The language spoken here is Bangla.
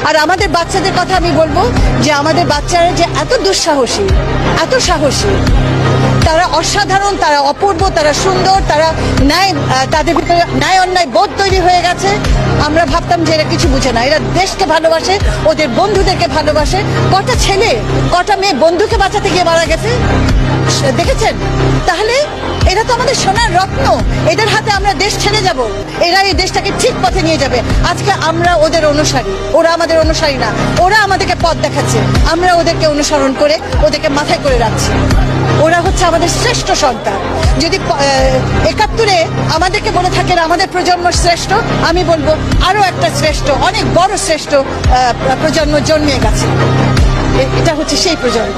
আর আমাদের বাচ্চাদের কথা আমি বলবো যে আমাদের বাচ্চারা যে এত দুঃসাহসী, এত সাহসী, তারা অসাধারণ, তারা অপূর্ব, তারা সুন্দর, তারা তাদের ভিতরে ন্যায় অন্যায় বোধ তৈরি হয়ে গেছে। আমরা ভাবতাম যে এরা কিছু বুঝে না, এরা দেশকে ভালোবাসে, ওদের বন্ধুদেরকে ভালোবাসে। কটা ছেলে, কটা মেয়ে বন্ধুকে বাঁচাতে গিয়ে মারা গেছে, দেখেছেন? তাহলে এরা তো আমাদের সোনার রত্ন, এদের হাতে আমরা দেশ ছেড়ে যাব, এরা এই দেশটাকে ঠিক পথে নিয়ে যাবে। আজকে আমরা ওদের অনুসারী, ওরা আমাদের অনুসারী না, ওরা আমাদেরকে পথ দেখাচ্ছে, আমরা ওদেরকে অনুসরণ করে ওদেরকে মাথায় করে রাখছি। ওরা হচ্ছে আমাদের শ্রেষ্ঠ সন্তান। যদি ৭১-এ আমাদেরকে বলে থাকেন আমাদের প্রজন্ম শ্রেষ্ঠ, আমি বলবো আরো একটা শ্রেষ্ঠ, অনেক বড় শ্রেষ্ঠ প্রজন্ম জন্মে গেছে। এটা হচ্ছে সেই প্রজন্ম।